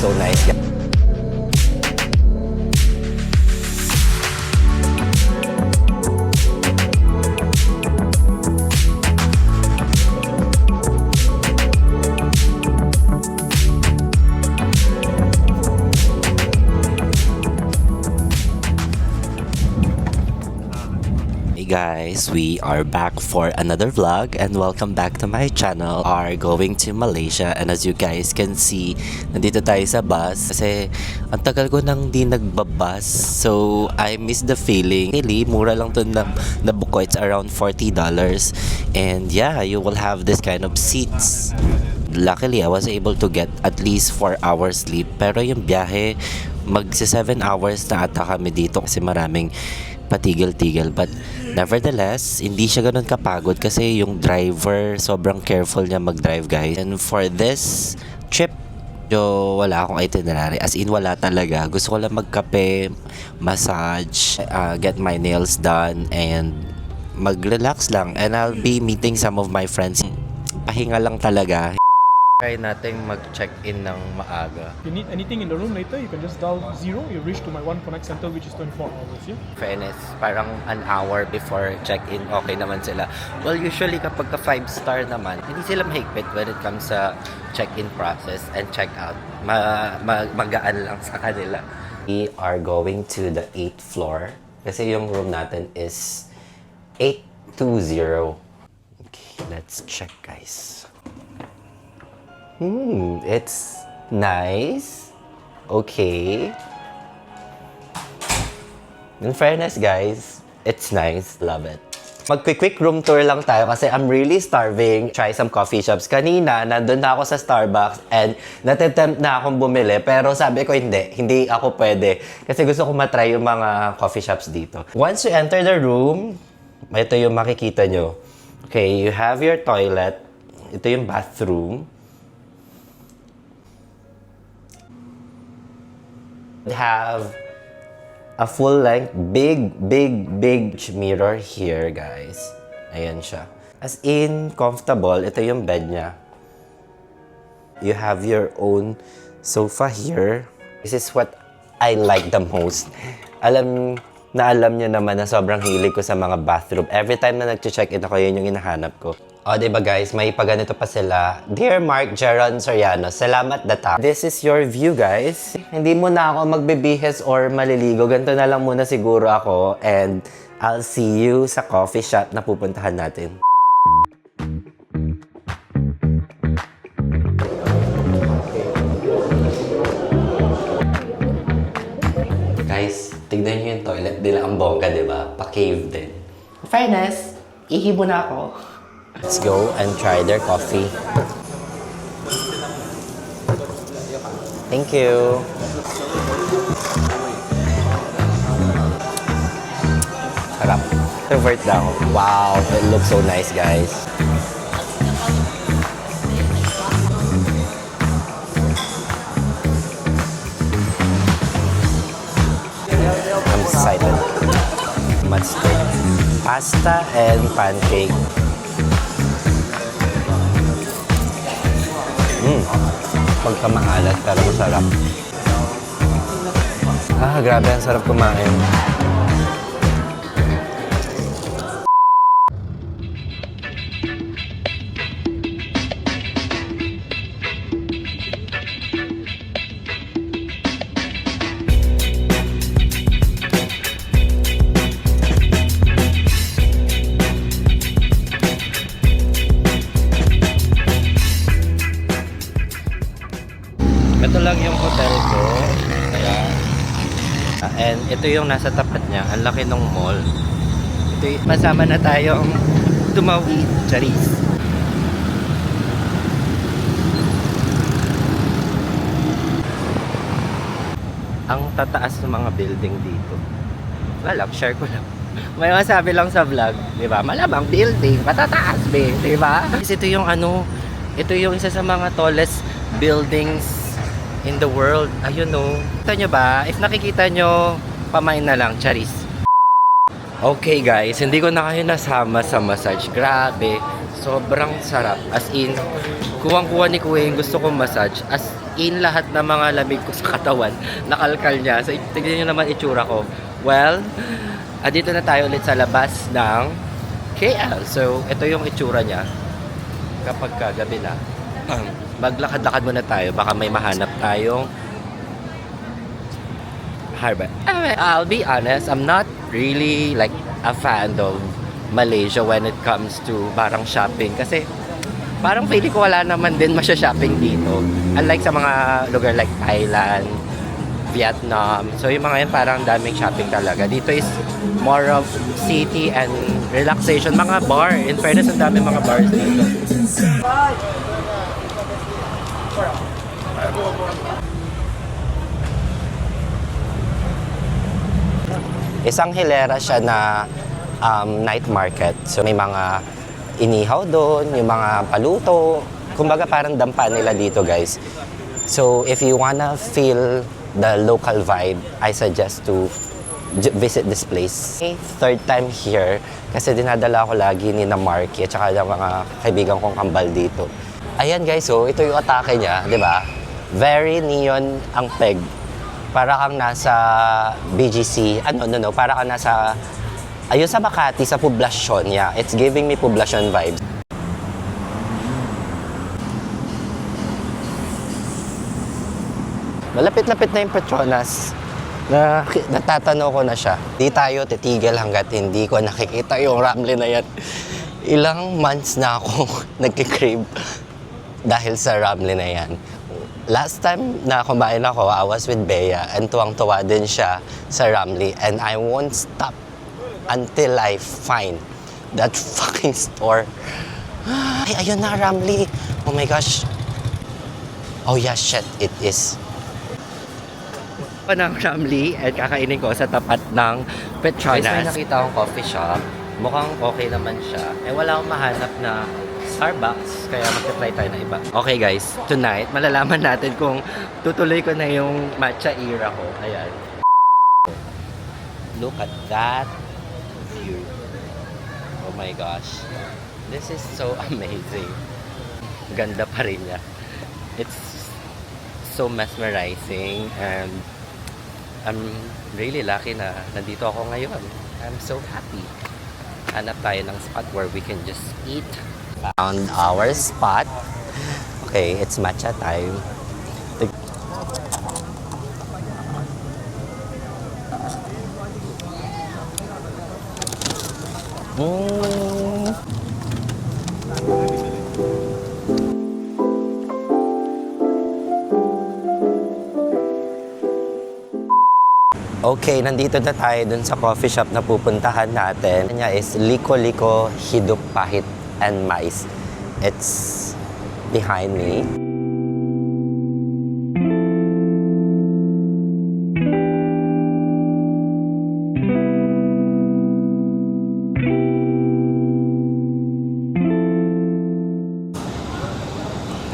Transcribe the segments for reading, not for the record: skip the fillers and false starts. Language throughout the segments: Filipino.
so nice. Guys, we are back for another vlog and welcome back to my channel. Are going to Malaysia and as you guys can see, nandito tayo sa bus kasi ang tagal ko nang di nagbabus, so I miss the feeling. Really, mura lang to na buko. It's around $40 and yeah, you will have this kind of seats. Luckily, I was able to get at least 4 hours sleep, pero yung biyahe magsi 7 hours na ata kami dito kasi maraming patigil-tigil, but nevertheless hindi siya ganun kapagod kasi yung driver sobrang careful niya mag-drive, guys. And for this trip, wala akong itinerary, as in wala talaga. Gusto ko lang magkape, massage, get my nails done and mag-relax lang, and I'll be meeting some of my friends. Pahinga lang talaga. Try natin mag-check-in ng maaga. If you need anything in the room later, you can just dial 0. You reach to my One Connect Center, which is 24 hours. Yeah? Fairness, parang an hour before check-in, okay naman sila. Well, usually kapag ka 5-star naman, hindi sila mahigpit when it comes sa check-in process and check-out. Magaan lang sa kanila. We are going to the 8th floor kasi yung room natin is 820. Okay, let's check, guys. It's nice. Okay. In fairness, guys, it's nice. Love it. Mag-quick room tour lang tayo kasi I'm really starving. Try some coffee shops. Kanina, nandun na ako sa Starbucks and natitempt na akong bumili. Pero sabi ko hindi ako pwede. Kasi gusto ko matry yung mga coffee shops dito. Once you enter the room, ito yung makikita nyo. Okay, you have your toilet. Ito yung bathroom. Have a full-length, big mirror here, guys. Ayan siya. As in, comfortable. Ito yung bed niya. You have your own sofa here. This is what I like the most. Alam niyo naman na sobrang hilig ko sa mga bathroom. Every time na nag-check-in ako, yun yung hinahanap ko. O, diba guys, may paganito pa sila. Dear Mark Jeron Soriano, salamat data. This is your view, guys. Hindi mo na ako magbibihes or maliligo. Ganito na lang muna siguro ako. And I'll see you sa coffee shop na pupuntahan natin. Guys, tignan nyo yung toilet nila. Ang bongga, diba? Pa-cave din. In fairness, ihibo na ako. Let's go and try their coffee. Thank you. Sarap. Revert na ako. Wow, it looks so nice, guys. I'm excited. Mustard. Pasta and pancake. Pagkamaalat pero masarap. Grabe, ang sarap kumain. Ito lang yung hotel ko. And ito yung nasa tapat niya. Ang laki ng mall. Ito yung masama na tayong tumawid. Charis. Ang tataas ng mga building dito. Wala, share ko lang. May masabi lang sa vlog, di ba? Malamang building, matataas, be, di ba? Kasi ito yung ito yung isa sa mga tallest buildings in the world. Ayun, no. Kita nyo ba? If nakikita nyo, pamain na lang, charis. Okay guys, hindi ko na kayo nasama sa massage. Grabe, Sobrang sarap. As in, kuwang-kuwa ni Kuya yung gusto kong massage. As in, lahat ng mga lamig ko sa katawan, nakalkal niya. So, tignan nyo naman itsura ko. Well, dito na tayo ulit sa labas ng KL. So, ito yung itsura niya. Kapag kagabi na, maglakad-lakad muna tayo. Baka may mahanap tayong harbor. I'll be honest, I'm not really like a fan of Malaysia when it comes to parang shopping. Kasi parang feeling ko wala naman din masya-shopping dito. Unlike sa mga lugar like Thailand, Vietnam. So yung mga yan parang daming shopping talaga. Dito is more of city and relaxation. Mga bar. In fairness, ang daming mga bars dito. Isang hilera siya na night market. So may mga inihaw doon, yung mga paluto. Kumbaga parang dampa nila dito, guys. So if you wanna feel the local vibe, I suggest to visit this place. Third time here kasi dinadala ko lagi ni na Marky at saka yung mga kaibigan kong kambal dito. Ayan guys, so ito yung atake niya, di ba? Very neon ang peg. Para kang nasa BGC, para kang nasa, ayun sa Makati, sa Poblacion, yeah. It's giving me Poblacion vibes. Malapit-lapit na yung Petronas. Natatanaw ko na siya. Di tayo titigil hanggat hindi ko nakikita yung Ramly na yan. Ilang months na ako nagkikrave dahil sa Ramly na yan. Last time na kumain ako, I was with Bea and tuwang-tuwa din siya sa Ramly and I won't stop until I find that fucking store. Ay, ayun na, Ramly. Oh my gosh. Oh yeah, shit, it is. Ng Ramly at kakainin ko sa tapat ng Petronas. May nakita akong coffee shop. Mukhang okay naman siya. Wala akong mahanap na Starbucks, kaya mag-try tayo na iba. Okay guys, tonight, malalaman natin kung tutuloy ko na yung matcha era ko. Ayan. Look at that view. Oh my gosh. This is so amazing. Ganda pa rin niya. It's so mesmerizing and I'm really lucky na nandito ako ngayon. I'm so happy. Hanap tayo ng spot where we can just eat. Found our spot. Okay, it's matcha time. Okay, nandito na tayo dun sa coffee shop na pupuntahan natin. Kanya is Liko Liko Hidup Pahit and Mais. It's behind me.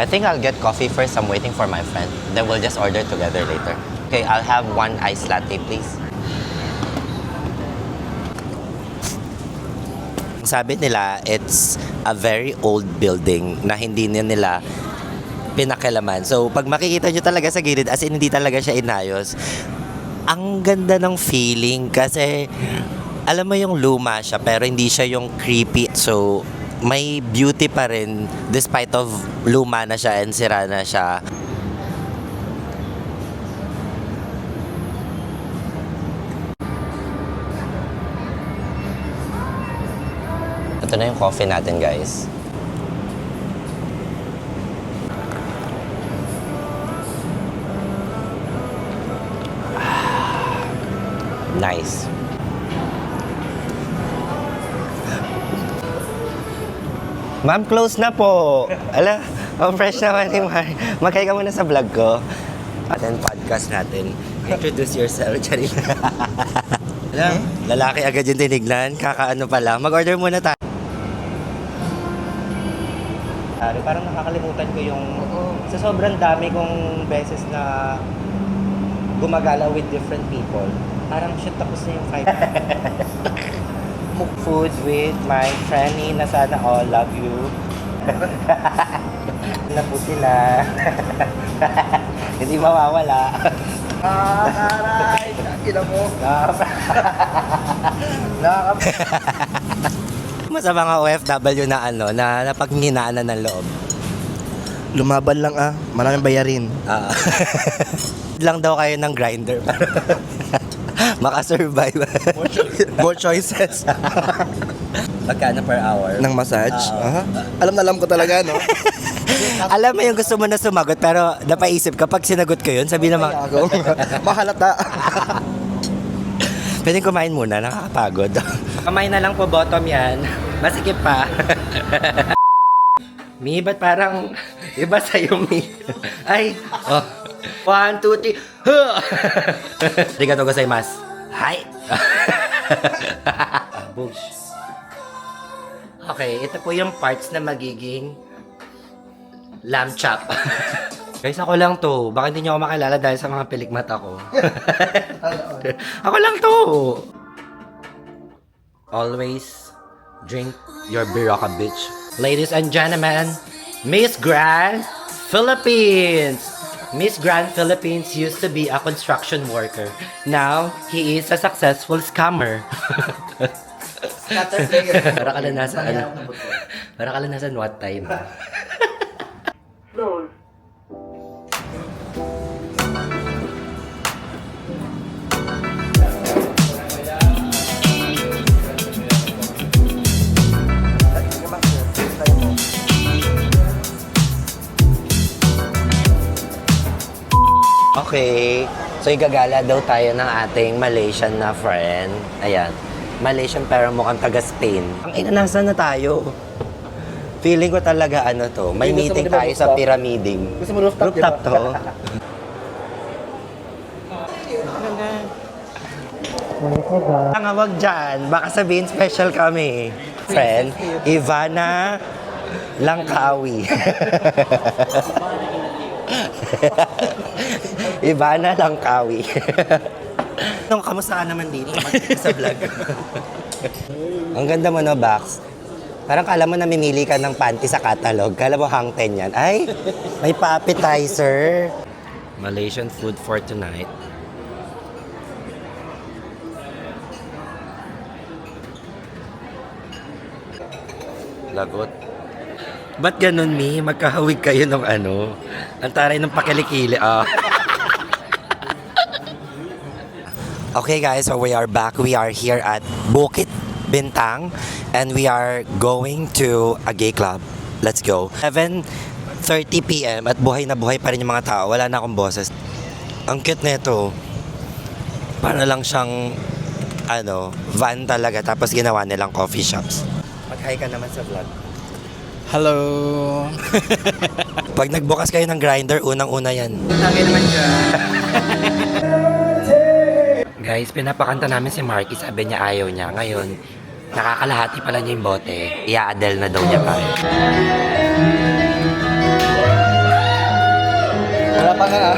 I think I'll get coffee first. I'm waiting for my friend. Then we'll just order together later. Okay, I'll have one iced latte, please. Sabi nila, it's a very old building na hindi nila pinakilaman. So, pag makikita nyo talaga sa gilid, as in hindi talaga siya inayos, ang ganda ng feeling kasi alam mo yung luma siya pero hindi siya yung creepy. So, may beauty pa rin despite of luma na siya and sira na siya. Ito na yung coffee natin, guys. Nice. Ma'am, close na po. Ala, ang fresh naman ni Mar. Magkaya ka muna sa vlog ko. Atin podcast natin. Introduce yourself, Charina. Ala, lalaki agad yung tinignan. Kakaano pa lang. Mag-order muna tayo. Parang nakakalimutan ko yung sa sobrang dami kong beses na gumagala with different people. Parang shit, tapos na yung 5. food with my friendly na sana all love you. Na po sila. Hindi mawawala. Aray! Kina mo. Sa mga OFW na na napaghinaan na ng loob. Lumaban lang maraming bayarin. Lang daw kayo ng grinder. Makasurvive. More choices. Magkano per hour? Ng massage. Alam na alam ko talaga, no? Alam mo yung gusto mo na sumagot pero napaisip kapag sinagot ko yun, sabi naman, Mahalata. pwedeng kumain muna, nakakapagod. Kamay na lang po bottom yan. Masikip pa. Mi, ba't parang iba sa'yo, Mi? Ay, 1, 2, 3. Arigatou gozaimasu. Hi. Bush. Okay, ito po yung parts na magiging lamb chop. Guys, ako lang to. Baka hindi nyo ako makilala dahil sa mga pilikmata ko. Ako lang to. Always drink your Biraka, bitch. Ladies and gentlemen, Miss Grand Philippines. Miss Grand Philippines used to be a construction worker. Now, he is a successful scammer. Para ka na nasa Para ka na nasa what time? Okay. So, igagala daw tayo ng ating Malaysian na friend. Ayan. Malaysian pero mukhang taga-Spain. Ang inanasan na tayo. Feeling ko talaga may meeting tayo sa pyramiding. Gusto mo rooftop, Rooftop diba? to. Ang wag dyan. Baka sabihin special kami. Friend, Ivana Langkawi. Ivana Langkawi. Kamusta ka naman dito sa vlog? Ang ganda mo, no, Bax? Parang kala mo namimili ka ng panty sa catalog. Kala mo hang 10 yan. Ay, may pa-appetizer. Malaysian food for tonight. Lagot. Ba't ganun, Mi? Magkahawig kayo ng Ang taray ng pakilikili. Okay guys, so we are back. We are here at Bukit Bintang and we are going to a gay club. Let's go. 7:30 PM at buhay na buhay pa rin yung mga tao. Wala na akong boses. Ang cute nito. Para lang siyang van talaga tapos ginawa nilang coffee shops. Mag-hi ka naman sa vlog. Hello. Pag nagbukas kayo ng grinder, unang-una yan. Lagi naman dyan. Guys, pinapakanta namin si Marky. Sabi niya ayaw niya. Ngayon, nakakalahati pala niya yung bote. Ia-Adele na daw niya pa. Wala pa nga